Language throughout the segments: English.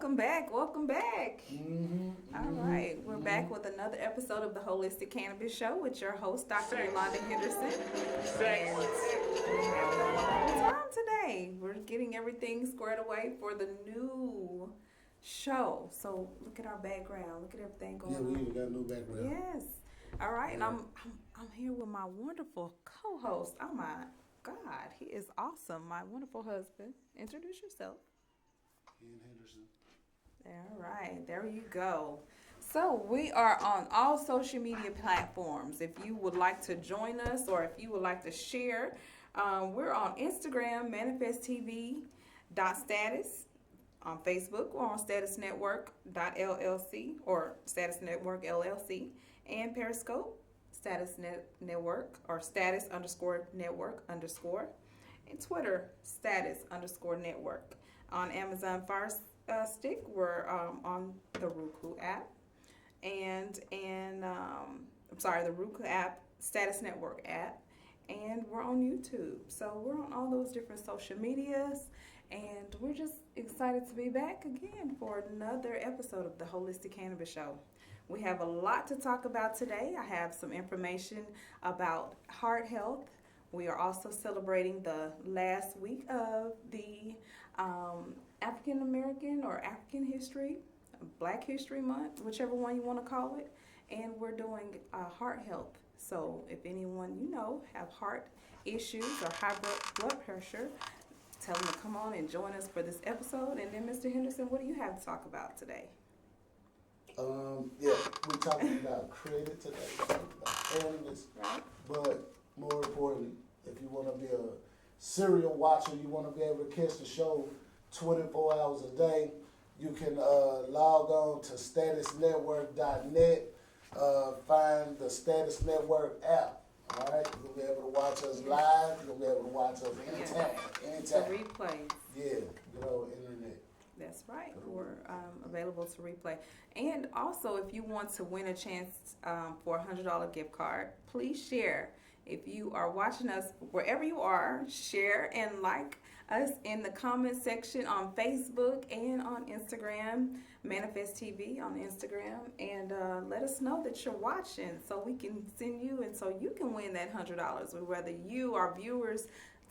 welcome back. Welcome back. All right, we're Mm-hmm. back with another episode of the Holistic Cannabis Show with your host, Dr. Yolanda Henderson. And we're having a wonderful time today. We're getting everything squared away for the new show. So look at our background. Look at everything going on. Yeah, we even got a new background. Yes. All right, and I'm here with my wonderful co-host. Oh my God, he is awesome. My wonderful husband. Introduce yourself. Ian Henderson. All right, there you go. So we are on all social media platforms. If you would like to join us or if you would like to share, we're on Instagram, manifesttv.status. On Facebook, we're on statusnetwork.llc or Status Network LLC, and Periscope, Status Network or status_network_, and Twitter, status_network. On Amazon Fire Stick, we're on the Roku app, and the Roku app, Status Network app, and we're on YouTube. So we're on all those different social medias, and we're just excited to be back again for another episode of the Holistic Cannabis Show. We have a lot to talk about today. I have some information about heart health. We are also celebrating the last week of the African American or African History, Black History Month, whichever one you want to call it. And we're doing heart health. So if anyone you know have heart issues or high blood pressure, tell them to come on and join us for this episode. And then, Mr. Henderson, what do you have to talk about today? Yeah, we're talking about creative today, about cannabis, Right. but more importantly, if you want to be a serial watcher, you want to be able to catch the show 24 hours a day, you can log on to statusnetwork.net, find the Status Network app. All right, you'll be able to watch us live. You'll be able to watch us anytime. The replays. Yeah, good old internet. That's right. We're available to replay. And also, if you want to win a chance for a $100 gift card, please share. If you are watching us wherever you are, share and like us in the comment section on Facebook and on Instagram, Manifest TV on Instagram, and let us know that you're watching so we can send you and so you can win that $100. Whether you are viewers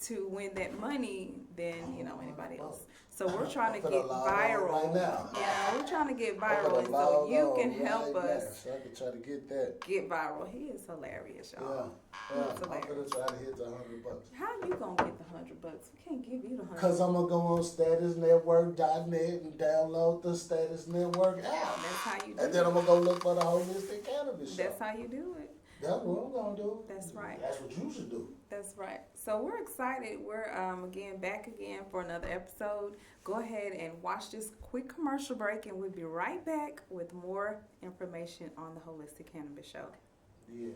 to win that money than anybody else. So we're trying to get viral. Right now. Yeah, we're trying to get viral, and so you can help us. So I can try to get that. Get viral. He is hilarious, y'all. Yeah. He's I'm gonna hilarious. try to hit the $100. How you gonna get the $100? We can't give you the $100. Cause I'm gonna go on statusnetwork.net and download the Status Network app. That's how you do And then it. I'm gonna go look for the Holistic Cannabis Show. That's how you do it. That's what I'm gonna do. That's right. That's what you should do. That's right. So we're excited. We're back again for another episode. Go ahead and watch this quick commercial break, and we'll be right back with more information on the Holistic Cannabis Show. Yeah.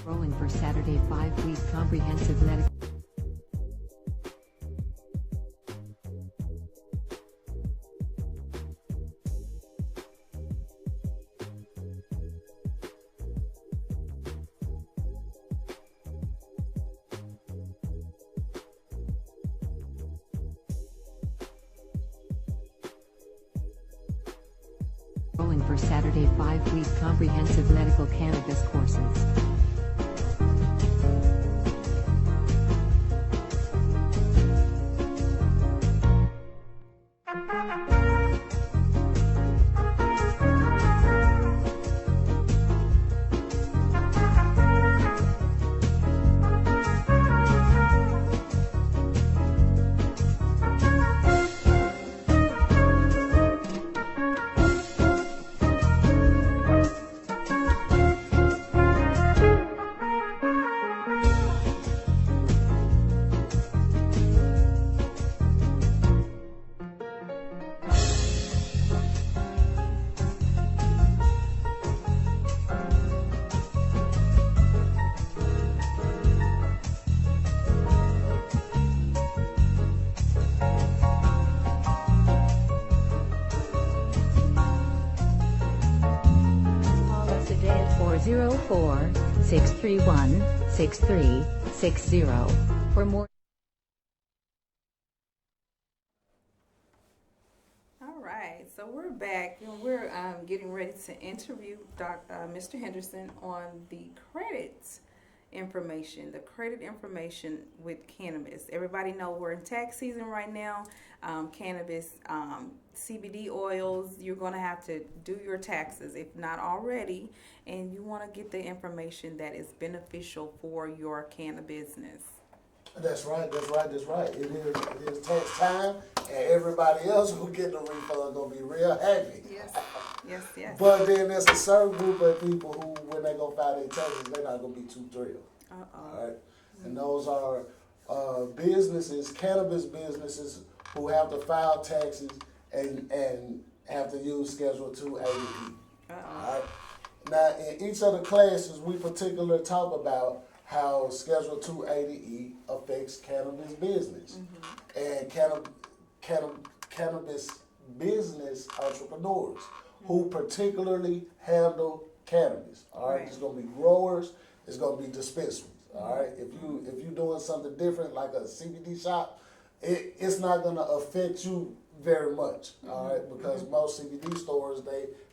Rolling for Saturday 5-week comprehensive medical. Rolling for Saturday 5-week comprehensive medical cannabis courses. 504-631-6360. For more. All right, so we're back and we're getting ready to interview Mr. Henderson on the credit information with cannabis. Everybody know we're in tax season right now. Cannabis, CBD oils, you're going to have to do your taxes if not already, and you want to get the information that is beneficial for your cannabis business. That's right. It is tax time, and everybody else who get the refund gonna be real happy. Yes. But then there's a certain group of people who, when they go file their taxes, they're not gonna be too thrilled. All right, and those are businesses, cannabis businesses, who have to file taxes and have to use Schedule 280E. All right. Now, in each of the classes, we particularly talk about how Schedule 280E affects cannabis business and cannabis business entrepreneurs who particularly handle cannabis. All right, it's going to be growers, it's going to be dispensaries. All right, if you're doing something different like a CBD shop, it's not going to affect you very much. All right, because most CBD stores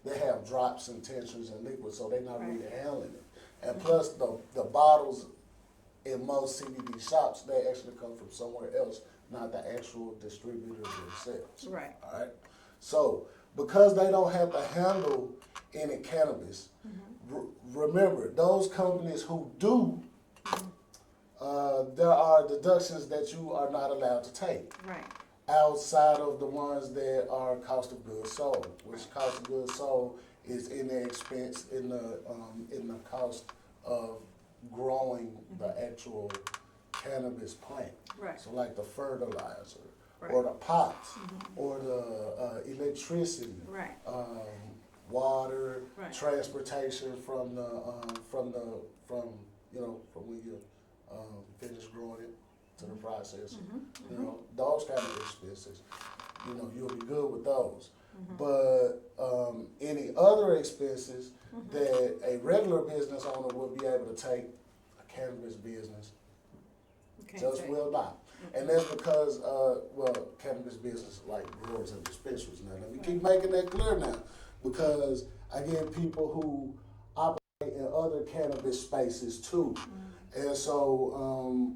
they have drops and tinctures and liquids, so they're not really handling it. And plus, the bottles in most CBD shops, they actually come from somewhere else, not the actual distributor themselves. Right. All right. So, because they don't have to handle any cannabis, remember, those companies who do, there are deductions that you are not allowed to take. Right. Outside of the ones that are cost of goods sold, which cost of goods sold is in the expense in the cost of growing the actual cannabis plant. Right. So like the fertilizer, or the pots, or the electricity, water, transportation from when you finish growing it to the processing. You know, those kind of expenses. You know, you'll be good with those. But any other expenses that a regular business owner would be able to take, a cannabis business just will not. And that's because, cannabis business like growers and dispensaries. Now, let me keep making that clear now, because I get people who operate in other cannabis spaces too. And so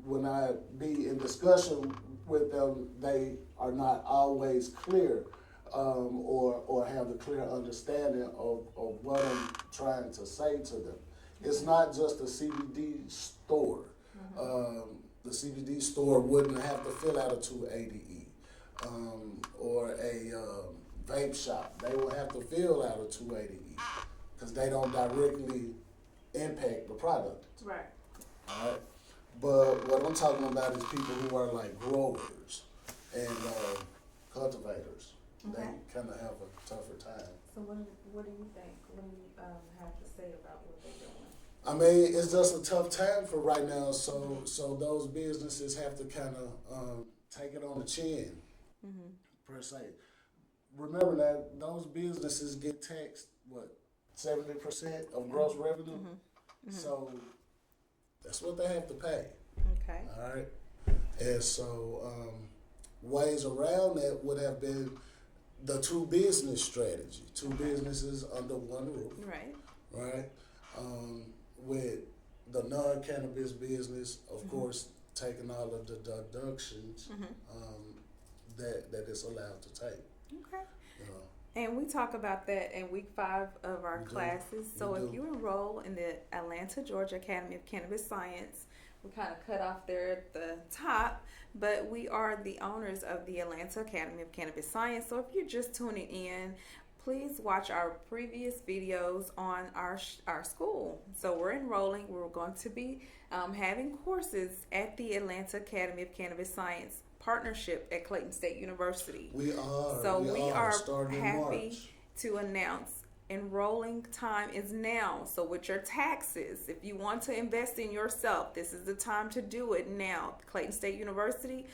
when I be in discussion with them, they are not always clear or have the clear understanding of what I'm trying to say to them. It's not just a CBD store. The CBD store wouldn't have to fill out a 280E. Or a vape shop, they will have to fill out a 280E because they don't directly impact the product. Right. All right. But what I'm talking about is people who are like growers and cultivators. They kind of have a tougher time. So what do you think? What do you have to say about what they're doing? I mean, it's just a tough time for right now. So those businesses have to kind of take it on the chin, per se. Remember that those businesses get taxed 70% of gross revenue. So that's what they have to pay. Okay. All right. And so ways around that would have been the two business strategy, two businesses under one roof. Right. Right. With the non-cannabis business, of course, taking all of the deductions that it's allowed to take. Okay. You know. And we talk about that in week 5 of our classes. So if you enroll in the Atlanta, Georgia Academy of Cannabis Science, we kind of cut off there at the top, but we are the owners of the Atlanta Academy of Cannabis Science. So if you're just tuning in, please watch our previous videos on our school. So we're enrolling. We're going to be having courses at the Atlanta Academy of Cannabis Science partnership at Clayton State University. We are. So we are happy to announce enrolling time is now. So with your taxes, if you want to invest in yourself, this is the time to do it now. Clayton State University,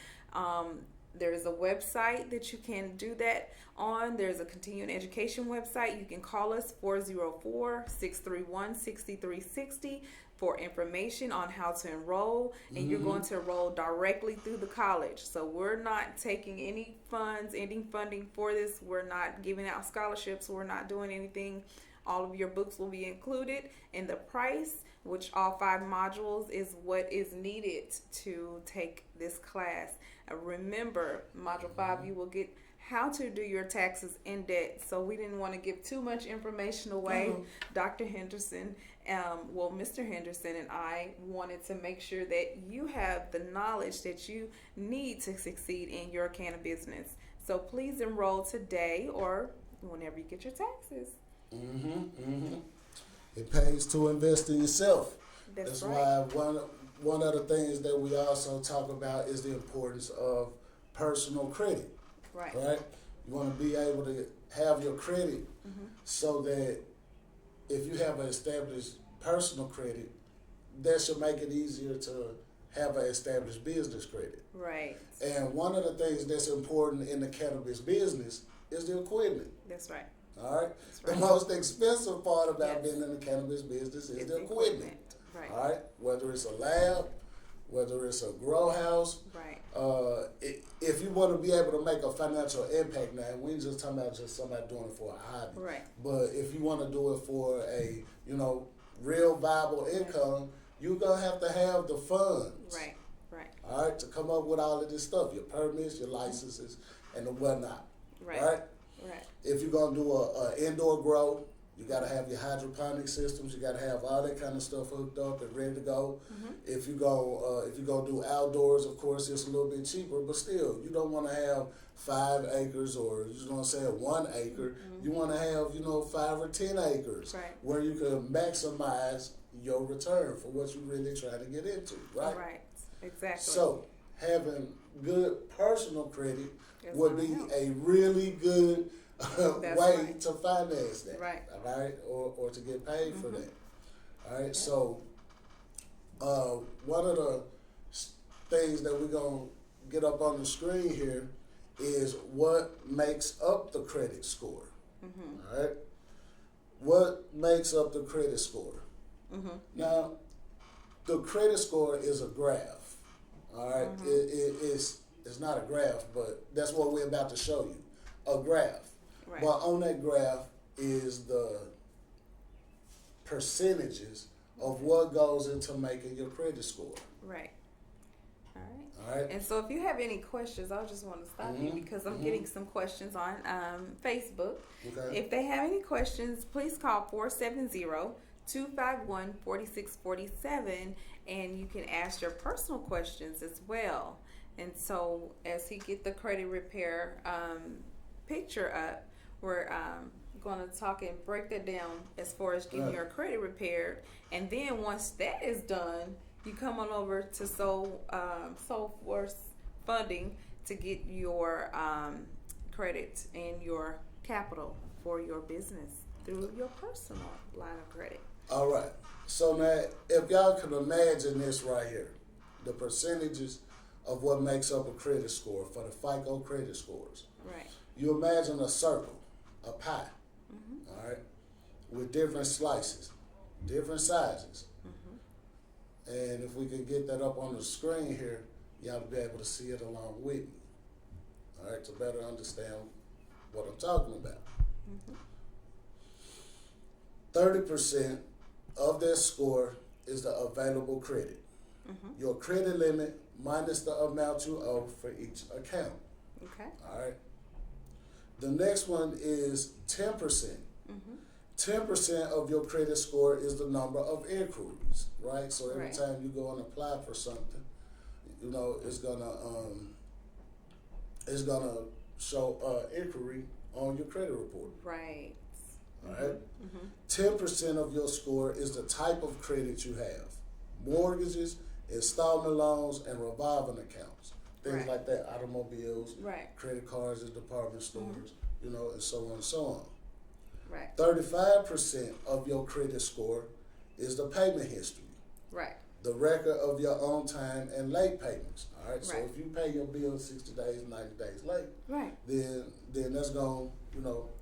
There's a website that you can do that on. There's a continuing education website. You can call us 404-631-6360 for information on how to enroll, and you're going to enroll directly through the college. So we're not taking any funding for this. We're not giving out scholarships. We're not doing anything. All of your books will be included in the price, which all 5 modules is what is needed to take this class. Remember, Module 5, you will get how to do your taxes in debt. So we didn't want to give too much information away. Dr. Henderson, Mr. Henderson and I wanted to make sure that you have the knowledge that you need to succeed in your cannabis business. So please enroll today or whenever you get your taxes. It pays to invest in yourself. That's why one of the things that we also talk about is the importance of personal credit. Right. You want to be able to have your credit so that if you have an established personal credit, that should make it easier to have an established business credit. Right. And one of the things that's important in the cannabis business is the equipment. That's right. All right. That's right. The most expensive part about being in the cannabis business is It's the equipment. Right. All right. Whether it's a lab, whether it's a grow house. Right. If you want to be able to make a financial impact now, we ain't just talking about just somebody doing it for a hobby. Right. But if you want to do it for a, real viable income, you're going to have the funds. Right. Right. All right. To come up with all of this stuff, your permits, your licenses, and the whatnot. Right. All right. Right. If you're gonna do a indoor grow, you gotta have your hydroponic systems. You gotta have all that kind of stuff hooked up and ready to go. If you go do outdoors, of course, it's a little bit cheaper, but still, you don't want to have 5 acres or you just want to say 1 acre. You want to have 5 or 10 acres where you can maximize your return for what you're really trying to get into. Right. Right. Exactly. So having good personal credit That's would gonna be help. a really good way right. to finance that, Right. all right, or to get paid for that. All right, so one of the things that we're going to get up on the screen here is what makes up the credit score. All right, what makes up the credit score? Now, the credit score is a graph. All right, it's not a graph, but that's what we're about to show you, a graph. Right. But on that graph is the percentages of what goes into making your credit score. Right. All right. All right. And so if you have any questions, I just want to stop you because I'm getting some questions on Facebook. Okay. If they have any questions, please call 470-251-4647 and you can ask your personal questions as well. And so as he get the credit repair picture up, we're going to talk and break that down as far as getting your credit repaired. And then once that is done, you come on over to Soulforce Funding to get your credit and your capital for your business through your personal line of credit. All right. So now, if y'all can imagine this right here, the percentages of what makes up a credit score for the FICO credit scores. Right. You imagine a circle, a pie, all right, with different slices, different sizes. And if we can get that up on the screen here, y'all will be able to see it along with me, all right, to better understand what I'm talking about. 30% of their score is the available credit. Your credit limit minus the amount you owe for each account. Okay. All right. The next one is 10%. 10% of your credit score is the number of inquiries, right? So every time you go and apply for something, it's gonna show inquiry on your credit report. Right. All right. 10% of your score is the type of credit you have: mortgages, installment loans, and revolving accounts. Things like that, automobiles, credit cards at department stores, and so on and so on. Right. 35% of your credit score is the payment history. Right. the record of your own time and late payments. All right. So Right. if you pay your bill 60 days, 90 days late, Right. then that's gonna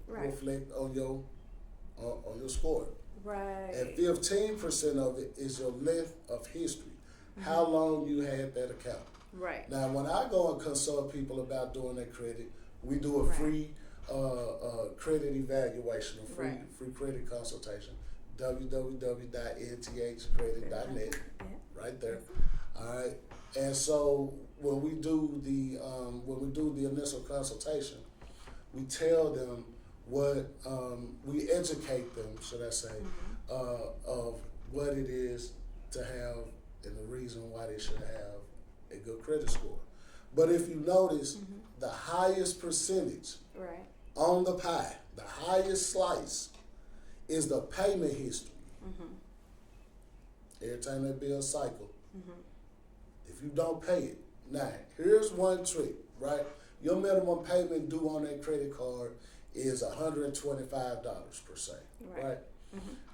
Right. reflect on your score. Right. And 15% of it is your length of history, how long you had that account. Right. Now, when I go and consult people about doing their credit, we do a Right. free credit evaluation, a free Right. credit consultation. www.nthcredit.net, right there. All right. And so when we do the initial consultation, we tell them what we educate them, should I say, of what it is to have and the reason why they should have a good credit score. But if you notice, the highest percentage Right. on the pie, the highest slice, is the payment history. Every time that bill cycle, if you don't pay it, now here's one trick, right? Your minimum payment due on that credit card is $125 per se, right?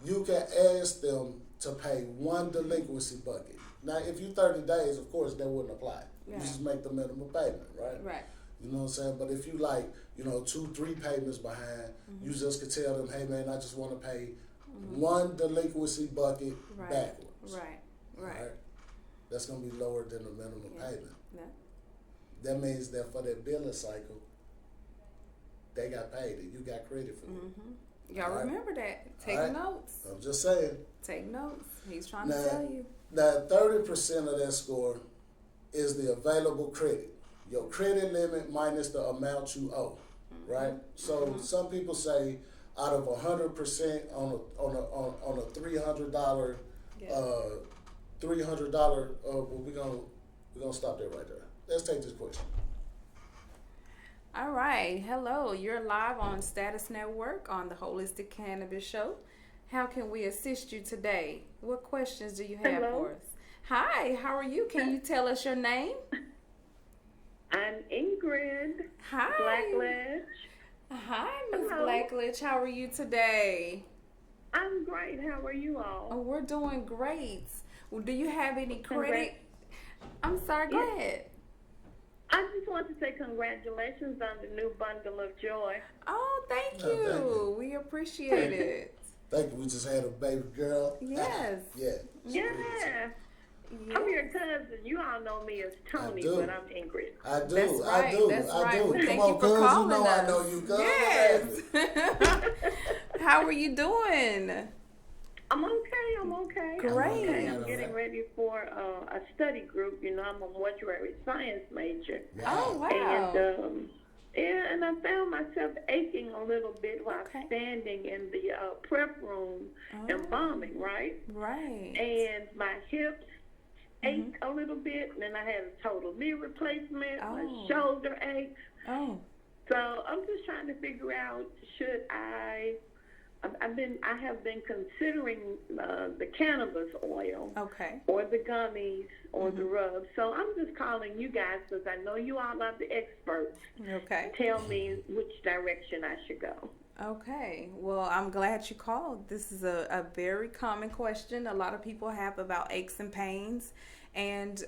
You can ask them to pay one delinquency bucket. Now, if you 30 days, of course, that wouldn't apply. You just make the minimum payment, right? Right. You know what I'm saying? But if you 2-3 payments behind, you just could tell them, hey man, I just want to pay one delinquency bucket backwards. Right. Right. Right? That's going to be lower than the minimum payment. Yeah. That means that for that billing cycle, they got paid and you got credit for it. Y'all All right. remember that. Take All right. notes. I'm just saying. Take notes. He's trying to tell you. Now, 30% of that score is the available credit. Your credit limit minus the amount you owe, right? So some people say out of 100% on a $300, we're gonna stop there right there. Let's take this question. All right. Hello. You're live on Status Network on the Holistic Cannabis Show. How can we assist you today? What questions do you have for us? Hi. How are you? Can you tell us your name? I'm Ingrid Hi. Blackledge. Hi, Ms. Hello. Blackledge. How are you today? I'm great. How are you all? Oh, we're doing great. Well, do you have any credit? I'm sorry. Go ahead. I just want to say congratulations on the new bundle of joy. Oh, thank you. Oh, thank you. We appreciate it. Thank you. We just had a baby girl. Yes. Yeah. Yeah. I'm your cousin. You all know me as Tony, do. but I'm Ingrid. I do. That's right. I do. That's I right. do. Well, Come thank on, you for cuz. You calling know us. I know you, cuz. Yes. How are you doing? I'm okay. I'm okay. Great. I'm getting ready for a study group. You know, I'm a mortuary science major. Oh, wow. And I found myself aching a little bit while standing in the prep room embalming, right? Right. And my hips ached a little bit, and then I had a total knee replacement. My shoulder aches. Oh. So I'm just trying to figure out, should I have been considering the cannabis oil Okay. or the gummies or the rubs. So I'm just calling you guys because I know you all are the experts. Okay. Tell me which direction I should go. Okay. Well, I'm glad you called. This is a very common question a lot of people have about aches and pains. And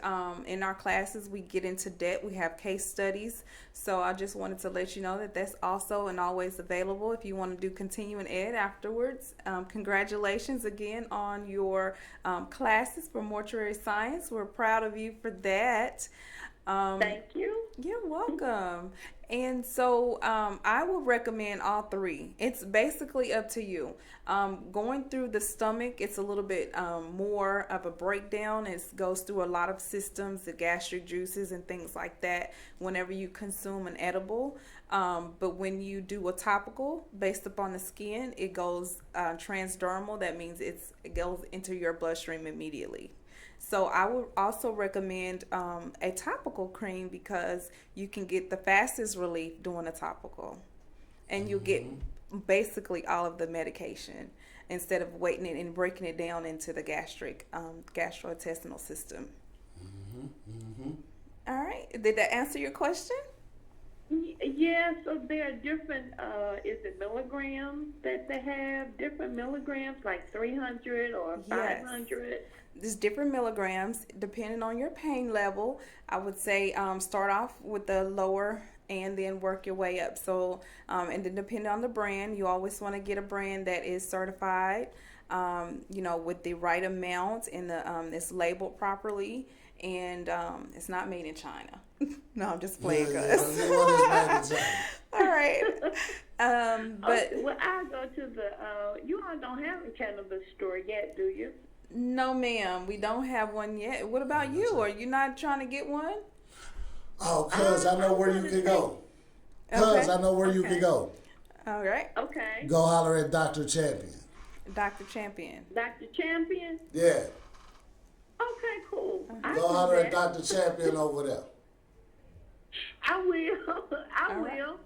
in our classes, we get into depth. We have case studies. So I just wanted to let you know that that's also and always available if you want to do continuing ed afterwards. Congratulations again on your classes for mortuary science. We're proud of you for that. Thank you. You're welcome. And so I would recommend all three. It's basically up to you. Going through the stomach, it's a little bit more of a breakdown. It goes through a lot of systems, the gastric juices and things like that whenever you consume an edible. But when you do a topical based upon the skin, it goes transdermal. That means it goes into your bloodstream immediately. So I would also recommend a topical cream because you can get the fastest relief doing a topical. And you'll get basically all of the medication instead of waiting it and breaking it down into the gastrointestinal system. All right. Did that answer your question? Yeah, so there are different, is it milligrams that they have? Different milligrams, like 300 or 500? there's different milligrams depending on your pain level. I would say start off with the lower and then work your way up. So, and then depending on the brand, you always want to get a brand that is certified, with the right amount and it's labeled properly, and it's not made in China. No, I'm just playing, cuz. All right. But well, I go to the. You all don't have a cannabis store yet, do you? No, ma'am, we don't have one yet. What about you? Are you not trying to get one? Oh, cuz I know where you can go. Cuz I know where you can go. All right. Okay. Go holler at Dr. Champion. Dr. Champion. Dr. Champion? Yeah. Okay, cool. Go holler at Dr. Champion over there. I will.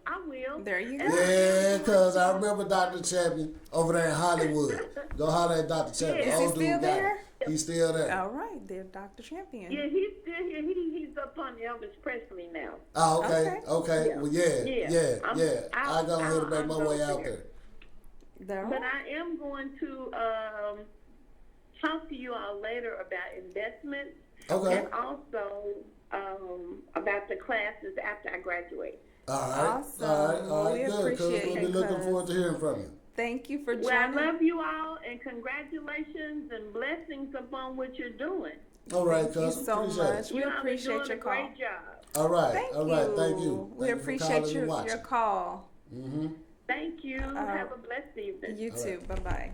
I will. There you go. Yeah, cuz I remember Dr. Champion over there in Hollywood. Go holler at Dr. Champion. Is he Old dude still got there? it. He's still there. All right, there, Dr. Champion. Yeah, he's still here. He's up on Elvis Presley now. Oh, okay. Yeah. Well, yeah. I go ahead and make my way out there. There. But I am going to talk to you all later about investments. Okay. And also about the classes after I graduate. All right. Awesome. All right, We good. Cuz appreciate we'll be you, looking cuz. forward to hearing from you. Thank you for Well, I joining. love you all, and congratulations and blessings upon what you're doing. All right, Thank you cuz. so Appreciate much. it. We You all are appreciate doing your a call. great job. All right. Thank All right. Thank you. We Thank you for appreciate calling and your watching. call. Mm-hmm. Thank you. Have a blessed evening. You All too. right. Bye-bye.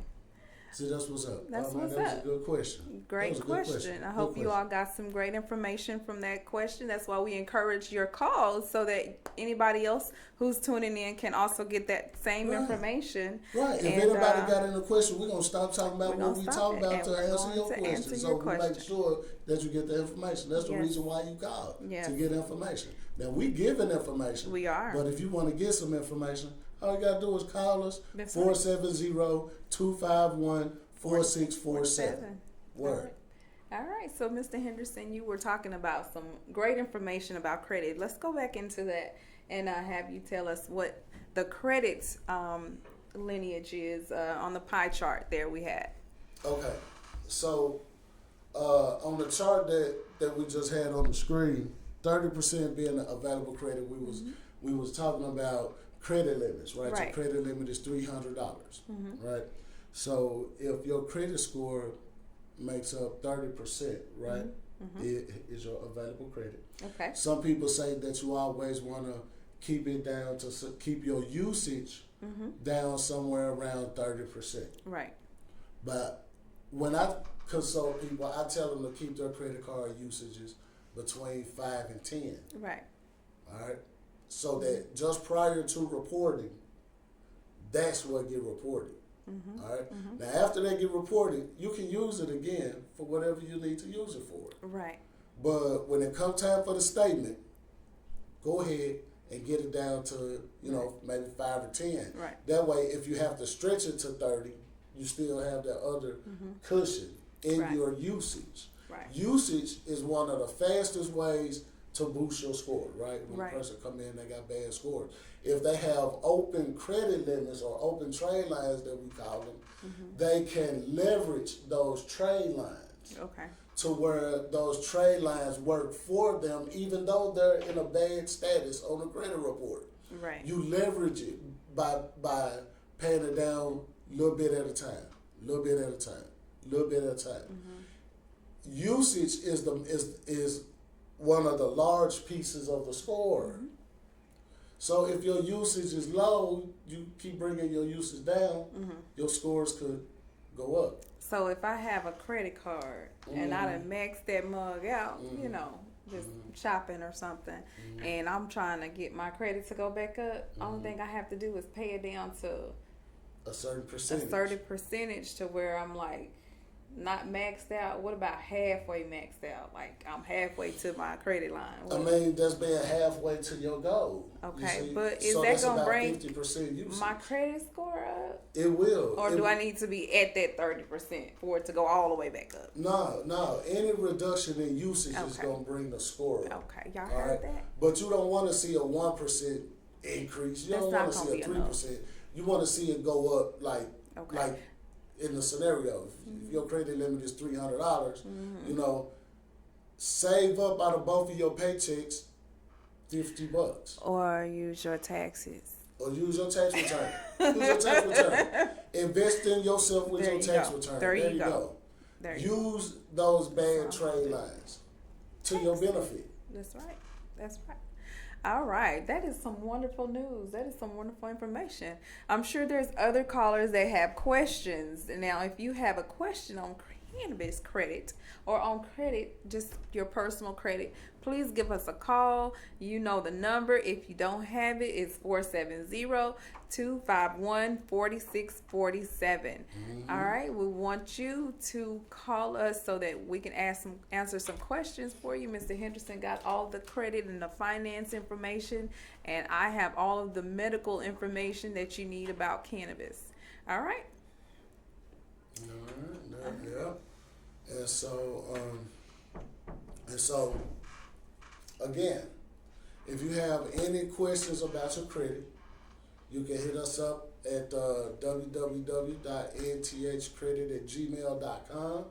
See, that's what's up. That's All right, what's that was up. a good question. That Great was a good question. I Good hope you question. all got some great information from that question. That's why we encourage your calls so that anybody else who's tuning in can also get that same Right. information. Right. If And, anybody got any question, we're going to stop talking about we're gonna what we stop talk it, about and to we're answer going your to question. answer So your we make question. sure that you get the information. That's the Yes. reason why you called, Yes. to get information. Now, we giving information. We are. But if you want to get some information, all you got to do is call us, That's right. 470-251-4647. Word. All right. So, Mr. Henderson, you were talking about some great information about credit. Let's go back into that and have you tell us what the credit lineage is on the pie chart there we had. Okay. So, on the chart that we just had on the screen, 30% being available credit, we was talking about credit limits, right? Right. So credit limit is $300, right? So if your credit score makes up 30%, right, it is your available credit. Okay. Some people say that you always want to keep it down to keep your usage down somewhere around 30%. Right. But when I consult people, I tell them to keep their credit card usages between 5 and 10. Right. All right. So that just prior to reporting, that's what get reported. All right. Now after they get reported, you can use it again for whatever you need to use it for. Right. But when it comes time for the statement, go ahead and get it down to, maybe 5 or 10. Right. That way, if you have to stretch it to 30, you still have that other cushion in Right. your usage. Right. Usage is one of the fastest ways to boost your score, right? When Right. a person come in, they got bad scores. If they have open credit limits or open trade lines that we call them, they can leverage those trade lines Okay. to where those trade lines work for them, even though they're in a bad status on the credit report. Right. You leverage it by paying it down a little bit at a time, little bit at a time, little bit at a time. Usage is one of the large pieces of the score. So if your usage is low, you keep bringing your usage down, your scores could go up. So if I have a credit card and I done maxed that mug out, just shopping or something, and I'm trying to get my credit to go back up, only thing I have to do is pay it down to A certain a percentage. certain percentage to where I'm like not maxed out. What about halfway maxed out? Like I'm halfway to my credit line. I mean, that's being halfway to your goal. Okay, you see? but is so that that's gonna about bring 50% usage. my credit score up? It will. Or do I need to be at that 30% for it to go all the way back up? No. Any reduction in usage is Okay. going to bring the score up. Okay, y'all All heard right? that? But you don't want to see a 1% increase. You That's don't not want to gonna see be a 3%. You want to see it go up like in the scenario. If your credit limit is $300, you know, save up out of both of your paychecks $50. Or use your taxes. Or use your tax return. Use your tax return. Invest in yourself with There your you tax go. return. There you go. There you go. Use those bad trade lines to your benefit. That's right. That's right. All right. That is some wonderful news. That is some wonderful information. I'm sure there's other callers that have questions. Now, if you have a question on cannabis credit or on credit, just your personal credit, please give us a call. You know the number. If you don't have it, it's 470-251-4647. All right. We want you to call us so that we can answer some questions for you. Mr. Henderson got all the credit and the finance information, and I have all of the medical information that you need about cannabis. All right. All right. Yeah. And so, again, if you have any questions about your credit, you can hit us up at www.nthcredit@gmail.com.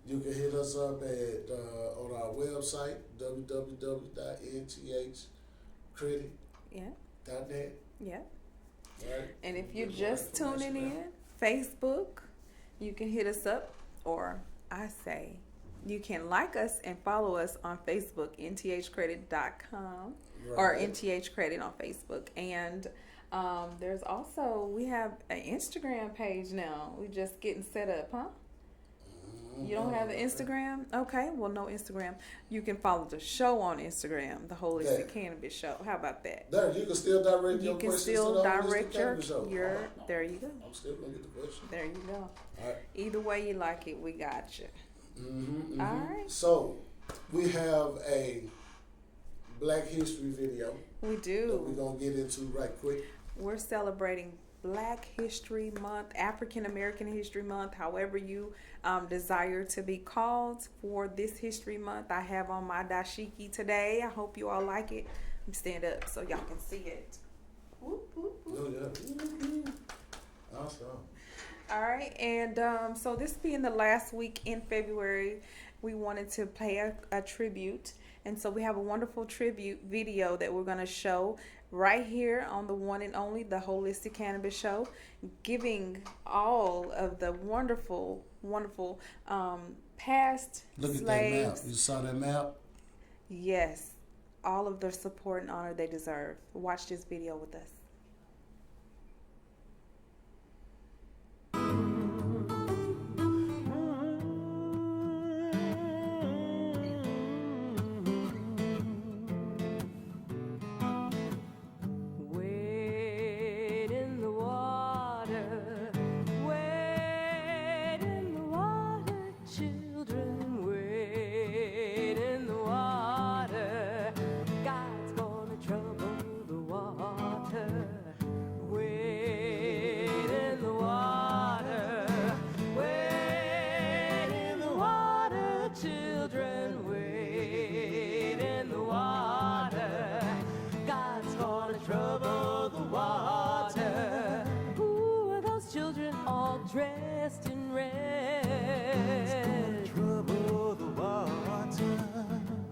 You can hit us up at on our website, www.nthcredit.net. Yeah. Right? And if you're just tuning in, Facebook, you can hit us up, or I say you can like us and follow us on Facebook, nthcredit.com, or NTH Credit on Facebook. And there's also, we have an Instagram page now. We're just getting set up, huh? You don't have an Instagram? Okay, well, no Instagram. You can follow the show on Instagram, the Holistic Cannabis Show. How about that? There, you can still direct your questions to the Holistic Cannabis Show. There you go. I'm still going to get the question. There you go. All right. Either way you like it, we got you. All right. So, we have a Black History video. We That do. we're going to get into right quick. We're celebrating Black History Month, African American History Month, however you desire to be called for this History Month. I have on my dashiki today. I hope you all like it. Stand up so y'all can see it. Whoop, whoop, whoop. Oh, yeah. Awesome. All right, and so this being the last week in February, we wanted to pay a tribute. And so we have a wonderful tribute video that we're going to show right here on the one and only, the Holistic Cannabis Show, giving all of the wonderful, wonderful past Look at slaves. that map. You saw that map? Yes, all of the support and honor they deserve. Watch this video with us. Dressed in red, trouble the water.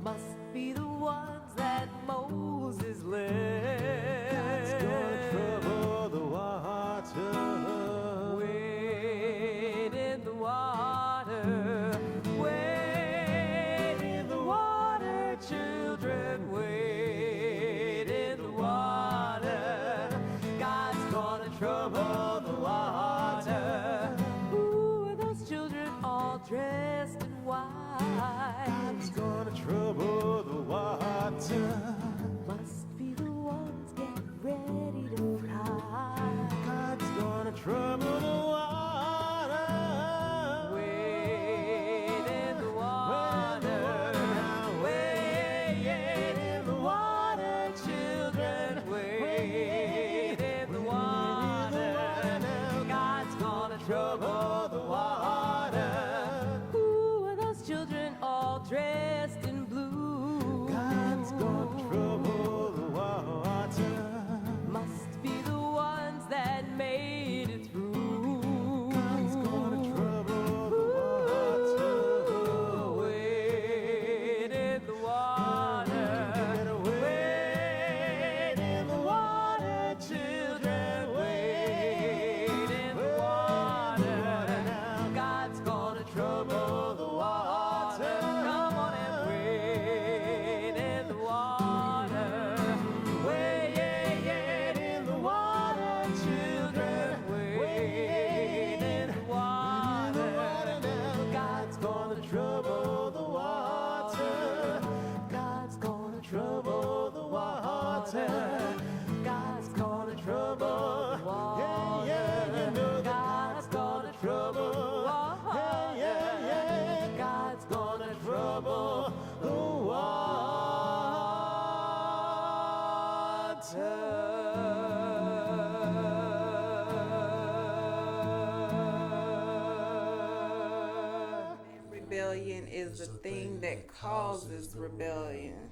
Must be the ones that Moses led. God's gonna trouble the water. Wade in the water, wade in the water, children, wade in the water. God's gonna trouble the water. Rebellion is the thing that causes rebellion.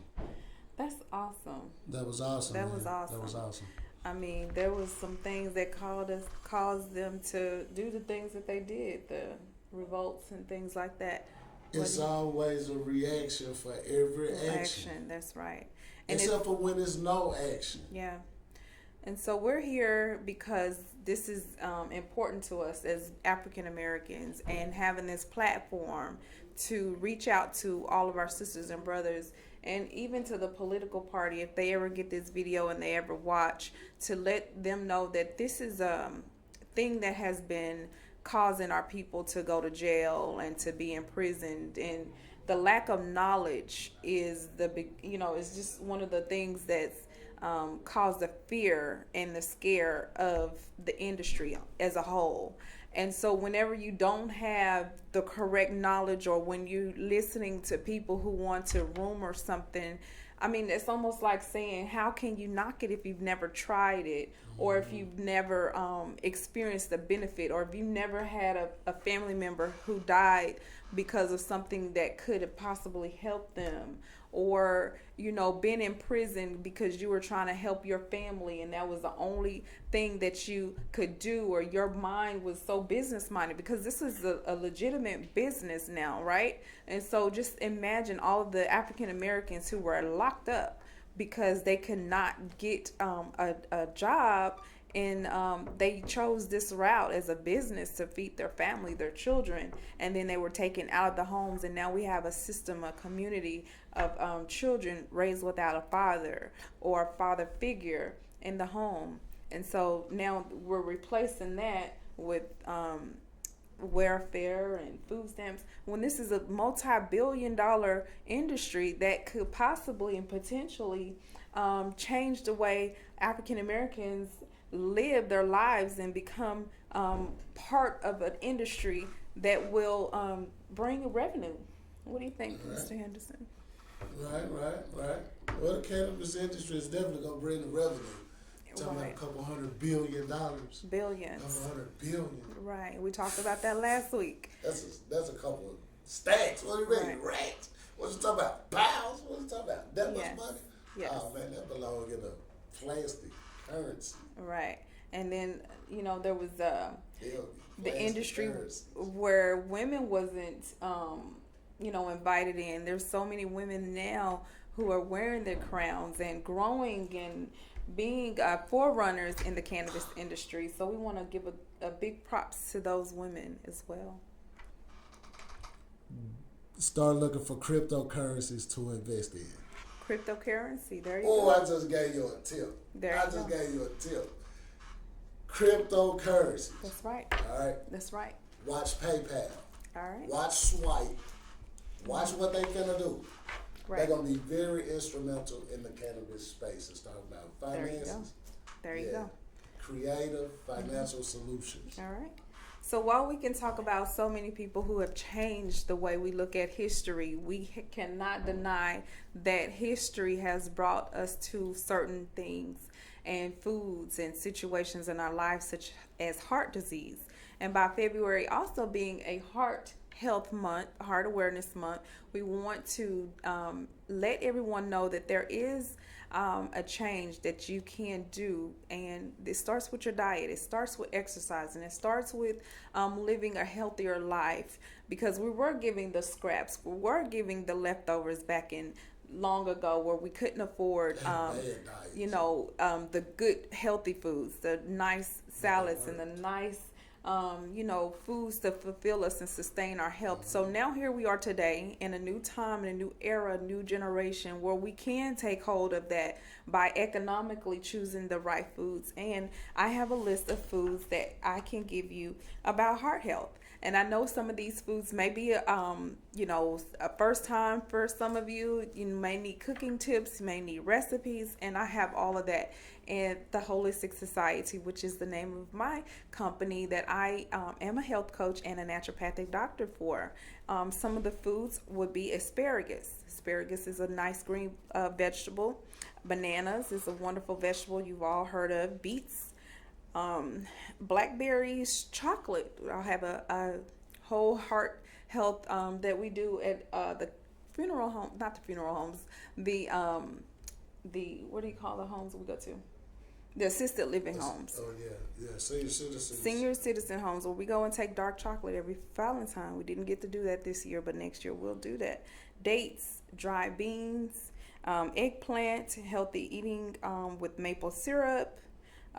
That's awesome. That was awesome. That man. was awesome. That was awesome. I mean, there was some things that caused them to do the things that they did, the revolts and things like that. It's always a reaction for every action. That's right. And Except for when there's no action. Yeah. And so we're here because this is important to us as African Americans, and having this platform to reach out to all of our sisters and brothers, and even to the political party, if they ever get this video and they ever watch, to let them know that this is a thing that has been causing our people to go to jail and to be imprisoned. And the lack of knowledge is is just one of the things that's caused the fear and the scare of the industry as a whole. And so whenever you don't have the correct knowledge, or when you're listening to people who want to rumor something, I mean, it's almost like saying, how can you knock it if you've never tried it, or if you've never experienced the benefit, or if you never had a family member who died because of something that could have possibly helped them, or been in prison because you were trying to help your family and that was the only thing that you could do, or your mind was so business minded, because this is a legitimate business now, right? And so just imagine all of the African Americans who were locked up because they could not get a job, and they chose this route as a business to feed their family, their children, and then they were taken out of the homes, and now we have a system, a community of children raised without a father or a father figure in the home. And so now we're replacing that with welfare and food stamps, when this is a multi-billion-dollar industry that could possibly and potentially change the way African Americans live their lives and become part of an industry that will bring revenue. What do you think, Mr. Henderson? Right. Well, the cannabis industry is definitely going to bring the revenue. Talking about a couple $100 billion. Billions. Couple $100 billion. Right. We talked about that last week. That's a couple of stacks. What do you mean? Rats? What you talking about? Pounds? What you talking about? That much money? Yes. Oh man, that belongs in a plastic currency. Right. And then, there was the industry currencies where women wasn't, invited in. There's so many women now who are wearing their crowns and growing and being forerunners in the cannabis industry. So we want to give a big props to those women as well. Start looking for cryptocurrencies to invest in. Cryptocurrency, there you go. go. I just gave you a tip. Gave you a tip. Cryptocurrency. That's right. All right. That's right. Watch PayPal. All right. Watch Swipe. Watch what they finna do. Right. They're gonna be very instrumental in the cannabis space. It's talking about finances. There you go. Creative financial solutions. All right. So while we can talk about so many people who have changed the way we look at history, we cannot deny that history has brought us to certain things and foods and situations in our lives, such as heart disease. And by February also being a heart health month, heart awareness month, we want to let everyone know that there is a change that you can do, and it starts with your diet. It starts with exercise, and it starts with living a healthier life, because we were giving the scraps, we were giving the leftovers back in long ago, where we couldn't afford the good healthy foods, the nice salads and the nice foods to fulfill us and sustain our health. So now here we are today in a new time, in a new era, new generation, where we can take hold of that by economically choosing the right foods. And I have a list of foods that I can give you about heart health. And I know some of these foods may be, a first time for some of you. You may need cooking tips, you may need recipes, and I have all of that in the Holistic Society, which is the name of my company that I am a health coach and a naturopathic doctor for. Some of the foods would be asparagus. Asparagus is a nice green vegetable. Bananas is a wonderful vegetable you've all heard of. Beets, blackberries, chocolate. I'll have a whole heart health that we do at the funeral home, not the funeral homes, the what do you call the homes we go to? The assisted living homes. Oh yeah, senior citizens. Senior citizen homes where we go and take dark chocolate every Valentine. We didn't get to do that this year, but next year we'll do that. Dates, dried beans, eggplant, healthy eating with maple syrup,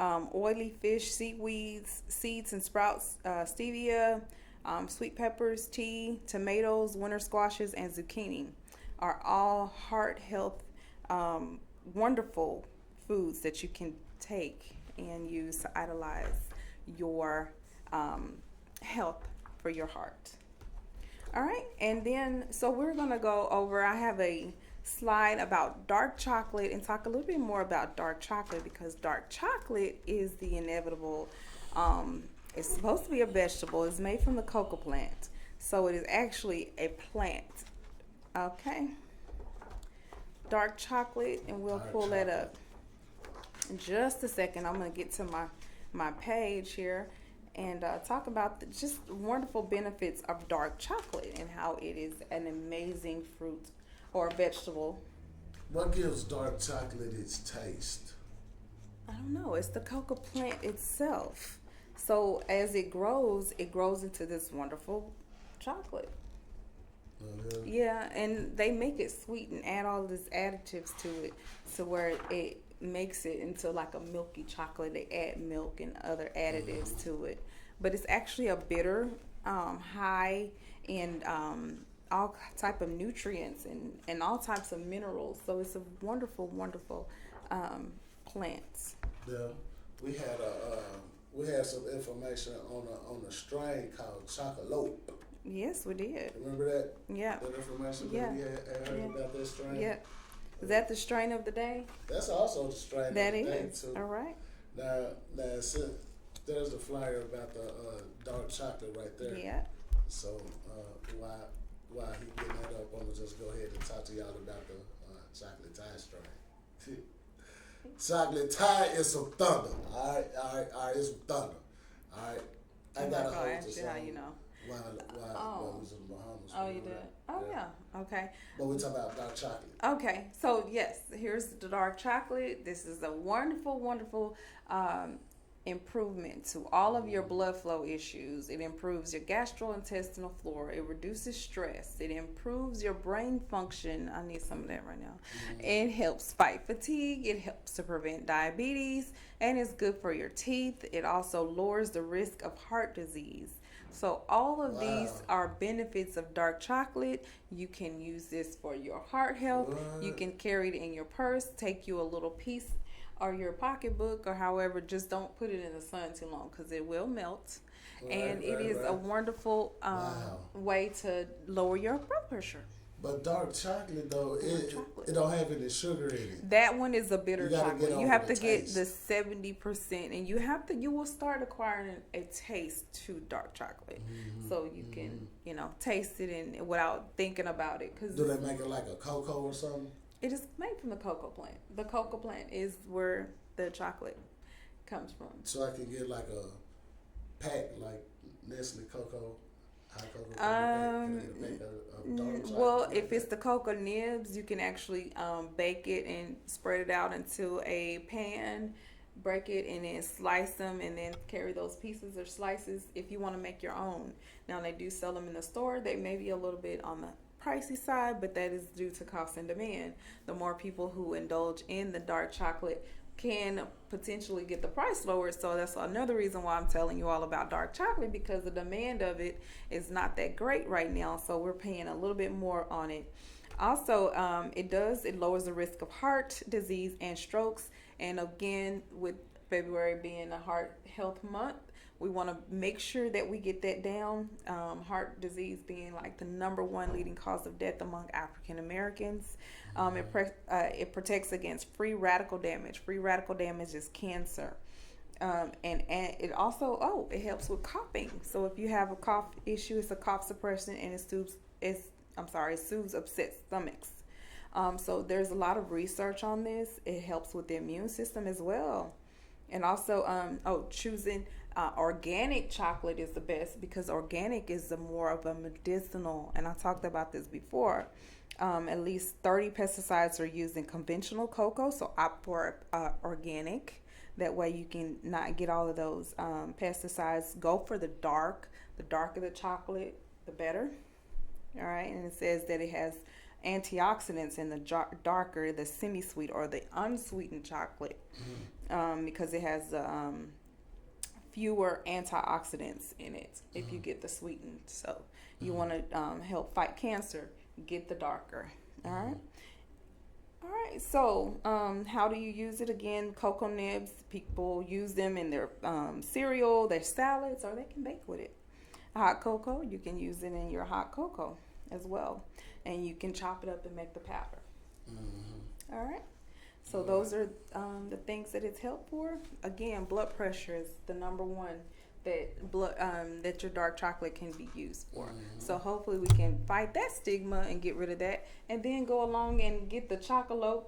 oily fish, seaweeds, seeds and sprouts, stevia, sweet peppers, tea, tomatoes, winter squashes, and zucchini are all heart health, wonderful foods that you can take and use to idolize your health for your heart. All right, and then so we're gonna go over, I have a slide about dark chocolate and talk a little bit more about dark chocolate, because dark chocolate is the inevitable, it's supposed to be a vegetable. It's made from the cocoa plant, so it is actually a plant. Okay, dark chocolate, and we'll pull that up in just a second. I'm going to get to my page here and talk about the just wonderful benefits of dark chocolate and how it is an amazing fruit or vegetable. What gives dark chocolate its taste? I don't know. It's the cocoa plant itself. So as it grows into this wonderful chocolate. Yeah, and they make it sweet and add all these additives to it, to where it makes it into like a milky chocolate. They add milk and other additives to it, but it's actually a bitter, high in all type of nutrients and all types of minerals. So it's a wonderful, wonderful plant. Yeah, we had some information on a strain called Chocolope. Yes, we did. Remember that? Yeah. That information Yeah. that we had heard about that strain? Yeah. Is that the strain of the day? That's also the strain That of the day, is. too. All right. Now there's the flyer about the dark chocolate right there. Yeah. So while he getting that up, I'm going to just go ahead and talk to y'all about the chocolate tie strain. Chocolate tie is some thunder. All right, it's some thunder. All right. I I'm got not to gonna hold ask this you how on you know. while we was in the Bahamas. Oh, you did? Oh, yeah. Okay. But we talk about dark chocolate. Okay. So, yes, here's the dark chocolate. This is a wonderful, wonderful improvement to all of your blood flow issues. It improves your gastrointestinal flora. It reduces stress. It improves your brain function. I need some of that right now. It helps fight fatigue. It helps to prevent diabetes, and it's good for your teeth. It also lowers the risk of heart disease. So all of these are benefits of dark chocolate. You can use this for your heart health. You can carry it in your purse, take you a little piece or your pocketbook, or however, just don't put it in the sun too long because it will melt. And it is a wonderful way to lower your blood pressure. But dark chocolate though, it don't have any sugar in it. That one is a bitter You gotta chocolate. get You over have the to get taste. the 70%, and you will start acquiring a taste to dark chocolate, so you can taste it and without thinking about it. Cause Do they make it like a cocoa or something? it is made from the cocoa plant. The cocoa plant is where the chocolate comes from. So I can get like a pack like Nestle cocoa, high cocoa. Can I get a pack of dark chocolate? Well, like if it's that? the cocoa nibs, you can actually bake it and spread it out into a pan, break it, and then slice them, and then carry those pieces or slices if you want to make your own. Now, they do sell them in the store. They may be a little bit on the pricey side, but that is due to cost and demand. The more people who indulge in the dark chocolate can potentially get the price lowered. So that's another reason why I'm telling you all about dark chocolate, because the demand of it is not that great right now. So we're paying a little bit more on it. Also, it lowers the risk of heart disease and strokes. And again, with February being a heart health month, We want to make sure that we get that down. Heart disease being like the number one leading cause of death among African Americans. It protects against free radical damage. Free radical damage is cancer. And it also, it helps with coughing. So if you have a cough issue, it's a cough suppressant, and it soothes upset stomachs. So there's a lot of research on this. It helps with the immune system as well. And also, choosing organic chocolate is the best, because organic is more of a medicinal. And I talked about this before. At least 30 pesticides are used in conventional cocoa, so opt for organic. That way you can not get all of those pesticides. Go for the dark. The darker the chocolate, the better. All right, and it says that it has antioxidants in the darker, the semi-sweet or the unsweetened chocolate, because it has fewer antioxidants in it if you get the sweetened. So you want to help fight cancer, get the darker. All right. All right, so how do you use it? Again, cocoa nibs, people use them in their cereal, their salads, or they can bake with it. Hot cocoa, you can use it in your hot cocoa as well. And you can chop it up and make the powder. All right, so those are the things that it's helped for. Again, blood pressure is the number one that your dark chocolate can be used for. So hopefully we can fight that stigma and get rid of that, and then go along and get the Chocolate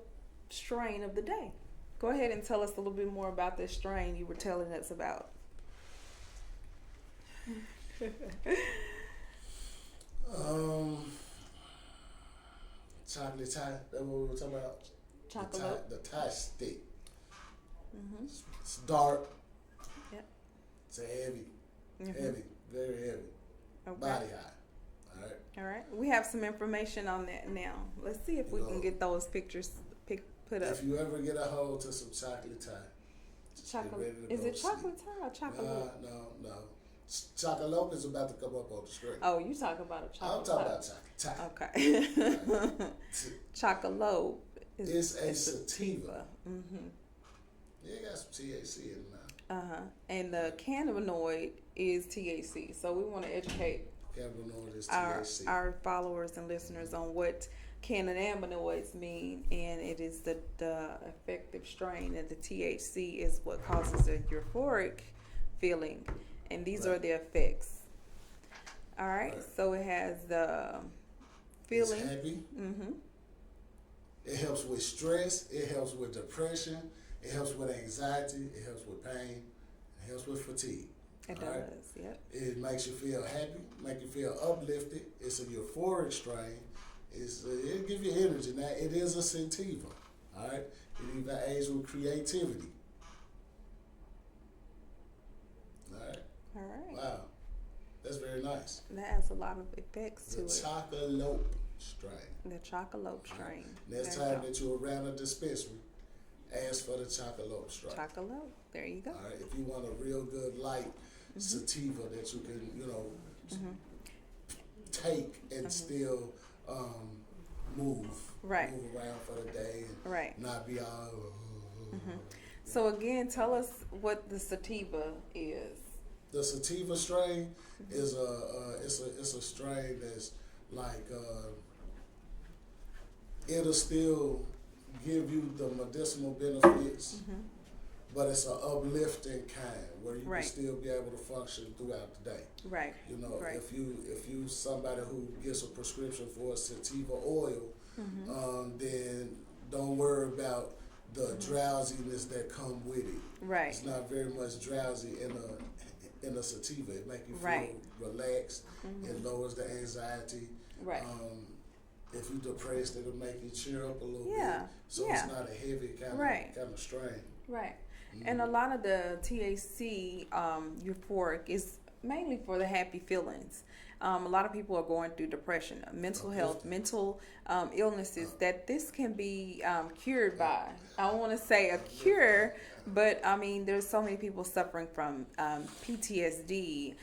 strain of the day. Go ahead and tell us a little bit more about this strain you were telling us about. Chocolate Thai, that's what we were talking about. Chocolate. The Thai stick. It's dark. Yep. It's heavy, very heavy. Okay. Body high. All right. All right. We have some information on that now. Let's see if we can get those pictures put up. If you ever get a hold to some chocolate Thai, Chocolate. Is it chocolate Thai or chocolate? No. Chocolate is about to come up on the screen. Oh, you talk about a chocolate. I'm talking about chocolate Thai. Okay. Chocolate It's a sativa. Mm-hmm. Yeah, it got some THC in it now. And the cannabinoid is THC. So we want to educate Cannabinoid is our THC. our followers and listeners on what cannabinoids mean, and it is the effective strain, and the THC is what causes a euphoric feeling, and these are the effects. All right, so it has the feeling. It's heavy. It helps with stress. It helps with depression. It helps with anxiety. It helps with pain. It helps with fatigue. It does, yep. It makes you feel happy, make you feel uplifted. It's a euphoric strain. It'll give you energy. Now, it is a sativa, all right? It even aids with creativity. All right? All right. Wow. That's very nice. That has a lot of effects to The it. Chocolate strain. The chocolate strain. Next There you time go. that you're around a dispensary, ask for the chocolate strain. Chocolate. There you go. All right, if you want a real good light sativa that you can, take and still move around for the day and not be all. So again, tell us what the sativa is. The sativa strain is it's a strain that's like it'll still give you the medicinal benefits. But it's an uplifting kind where you can still be able to function throughout the day. Right. You know, if you somebody who gets a prescription for a sativa oil, then don't worry about the drowsiness that come with it. Right. It's not very much drowsy in a sativa. It makes you feel relaxed. It lowers the anxiety. Right. If you're depressed, it'll make you cheer up a little bit. So it's not a heavy kind of strain. Right. And a lot of the THC euphoric is mainly for the happy feelings. A lot of people are going through depression, mental health, mental illnesses that this can be cured by. I don't want to say a cure, but I mean, there's so many people suffering from PTSD,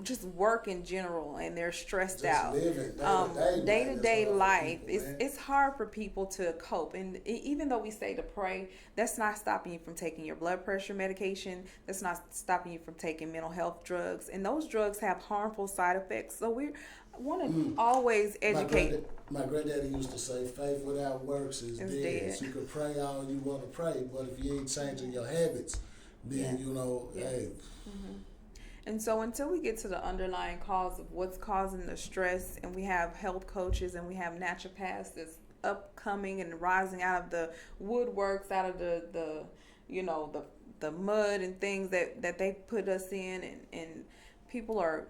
just work in general, and they're stressed Just out. living Day-to-day life, man. it's hard for people to cope. And even though we say to pray, that's not stopping you from taking your blood pressure medication. That's not stopping you from taking mental health drugs. And those drugs have harmful side effects. So we want to always educate. My granddaddy used to say, faith without works is dead. So you can pray all you want to pray, but if you ain't changing your habits, then, hey. And so until we get to the underlying cause of what's causing the stress, and we have health coaches and we have naturopaths that's upcoming and rising out of the woodworks, out of the mud and things that they put us in, and people are,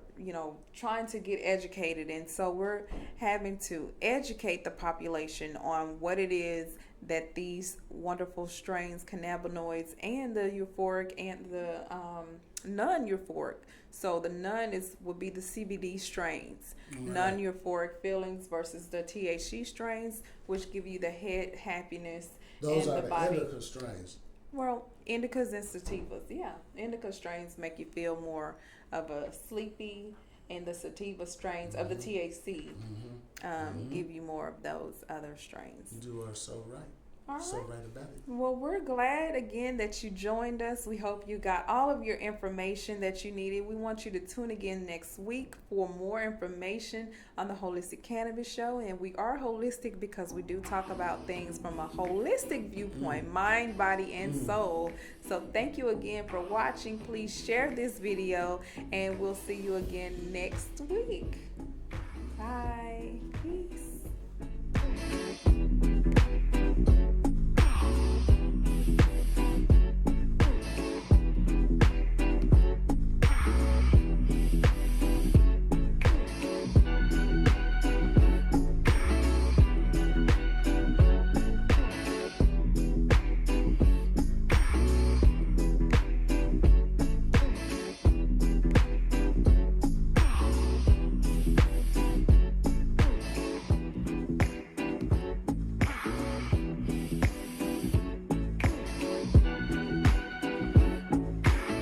trying to get educated. And so we're having to educate the population on what it is that these wonderful strains, cannabinoids, and the euphoric and the non-euphoric. So the would be the CBD strains, non-euphoric feelings versus the THC strains, which give you the head happiness. Those and are the body. indica strains. Well, indicas and sativas, yeah. Indica strains make you feel more of a sleepy, and the sativa strains of the THC give you more of those other strains. You are so right. All So right. right about it. Well, we're glad again that you joined us. We hope you got all of your information that you needed. We want you to tune again next week for more information on the Holistic Cannabis Show. And we are holistic because we do talk about things from a holistic viewpoint, mind, body, and soul. So thank you again for watching. Please share this video, and we'll see you again next week. Bye.